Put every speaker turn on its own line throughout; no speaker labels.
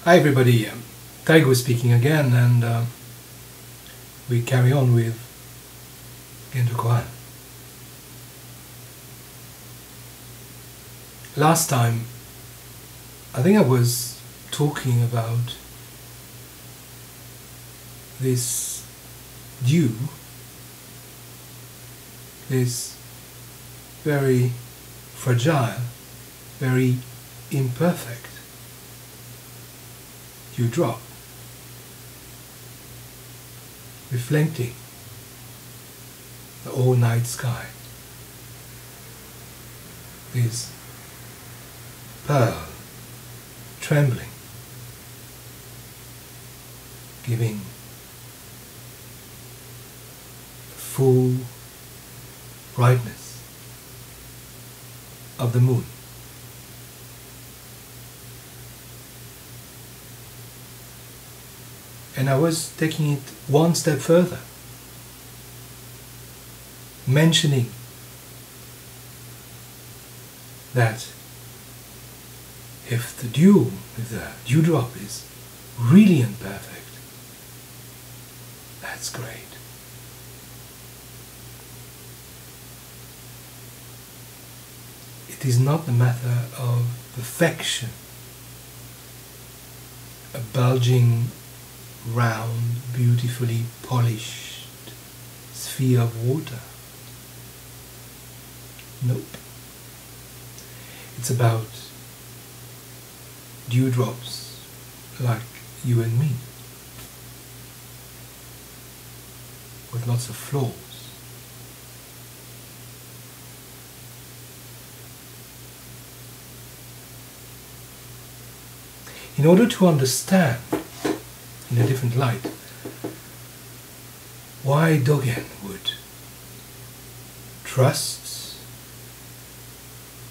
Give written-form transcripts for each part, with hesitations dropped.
Hi everybody, Taigo speaking again, and we carry on with genjokoan. Last time, I think I was talking about this dew, this very fragile, very imperfect dewdrop, reflecting the all-night sky, is pearl trembling, giving full brightness of the moon. And I was taking it one step further, mentioning that if the dewdrop is really imperfect, that's great. It is not a matter of perfection, a bulging, round, beautifully polished sphere of water. Nope. It's about dewdrops like you and me, with lots of flaws. In order to understand in a different light why Dogen would trust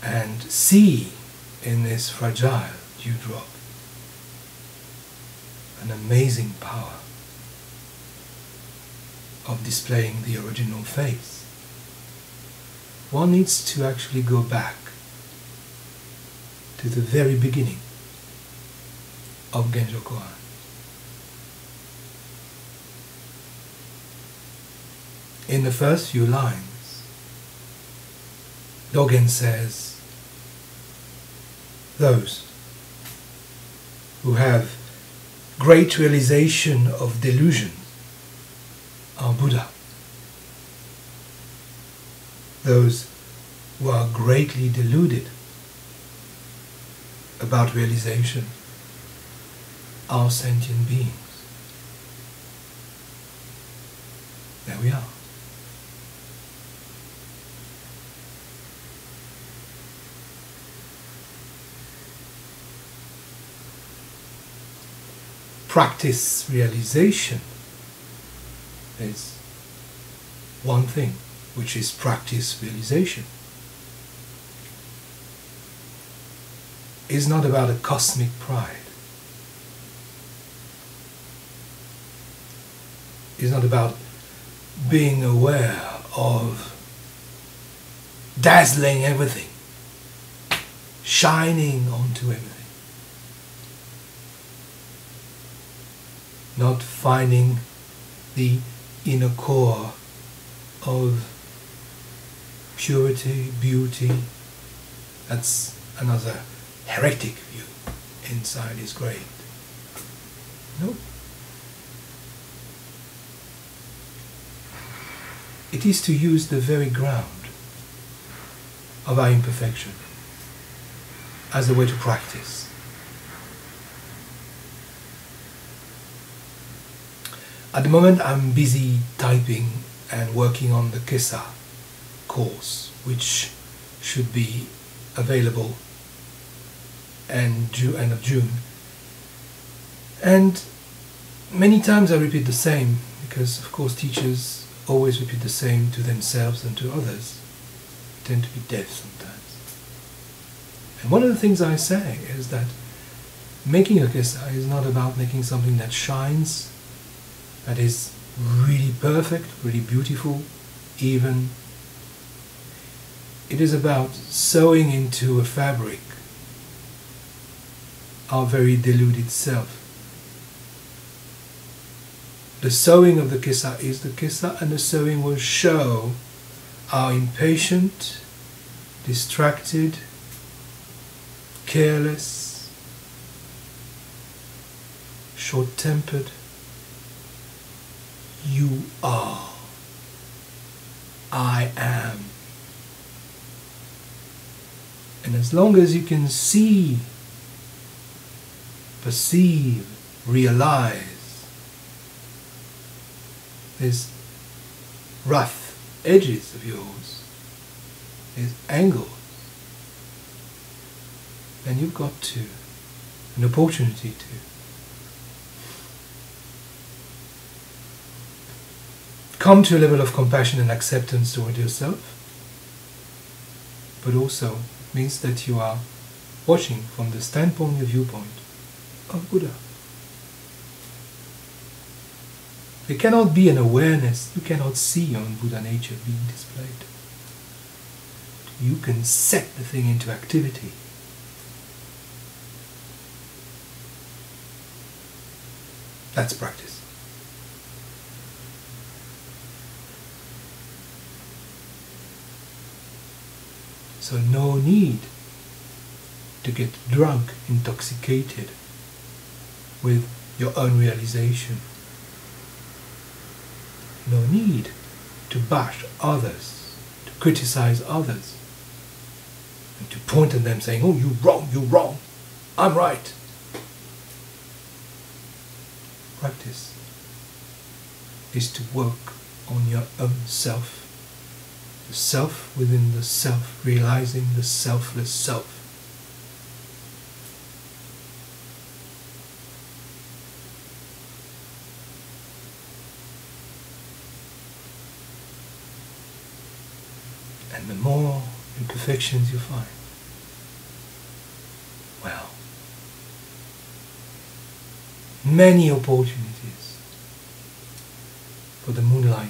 and see in this fragile dewdrop an amazing power of displaying the original face, one needs to actually go back to the very beginning of genjokoan. In the first few lines, Dogen says, those who have great realization of delusion are Buddha. Those who are greatly deluded about realization are sentient beings. There we are. Practice realization is one thing, which is practice realization. It's not about a cosmic pride. It's not about being aware of dazzling everything, shining onto everything. Not finding the inner core of purity, beauty. That's another heretic view. Inside is great. No. It is to use the very ground of our imperfection as a way to practice. At the moment I'm busy typing and working on the Kesa course, which should be available end of June. And many times I repeat the same, because of course teachers always repeat the same to themselves and to others. They tend to be deaf sometimes. And one of the things I say is that making a Kesa is not about making something that shines, that is really perfect, really beautiful, even. It is about sewing into a fabric our very deluded self. The sowing of the kissa is the kissa, and the sowing will show our impatient, distracted, careless, short-tempered you are. I am. And as long as you can see, perceive, realize these rough edges of yours, these angles, then you've got an opportunity to come to a level of compassion and acceptance toward yourself, but also means that you are watching from the standpoint, the viewpoint of Buddha. There cannot be an awareness, you cannot see your own Buddha nature being displayed. You can set the thing into activity. That's practice. So no need to get drunk, intoxicated with your own realization. No need to bash others, to criticize others, and to point at them saying, oh, you're wrong, I'm right. Practice is to work on your own self. The self within the self, realizing the selfless self. And the more imperfections you find, well, many opportunities for the moonlight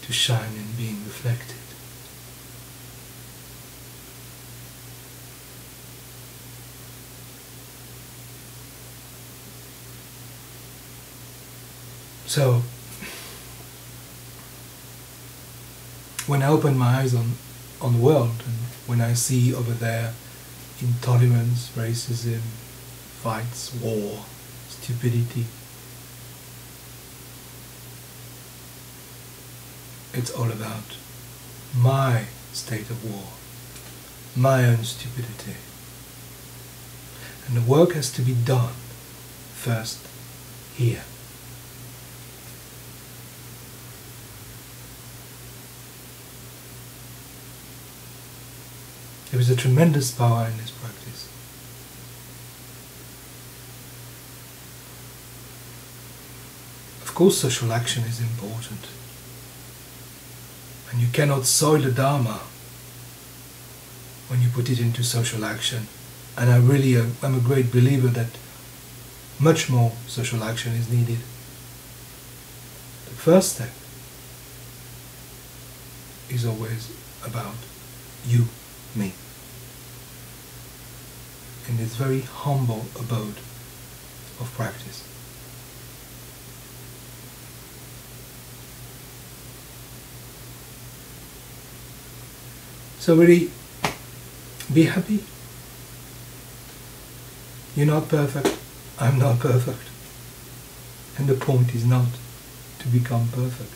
to shine in being reflected. So, when I open my eyes on the world, and when I see over there intolerance, racism, fights, war, stupidity, it's all about my state of war, my own stupidity. And the work has to be done first here. There is a tremendous power in this practice. Of course, social action is important. And you cannot soil the Dharma when you put it into social action. And I'm a great believer that much more social action is needed. The first step is always about you, me. In this very humble abode of practice. So really, be happy. You're not perfect. I'm not perfect. And the point is not to become perfect.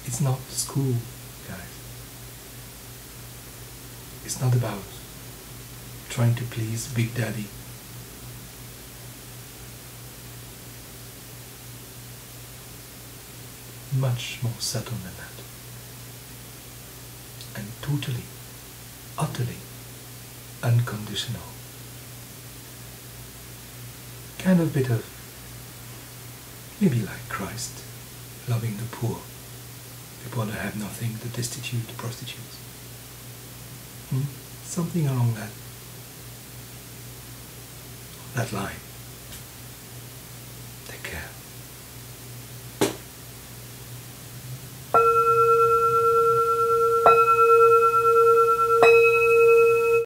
It's not school, guys. It's not about trying to please Big Daddy. Much more subtle than that. And totally, utterly unconditional. Kind of bit of, maybe like Christ, loving the poor, people that have nothing, the destitute, the prostitutes. Something along that line.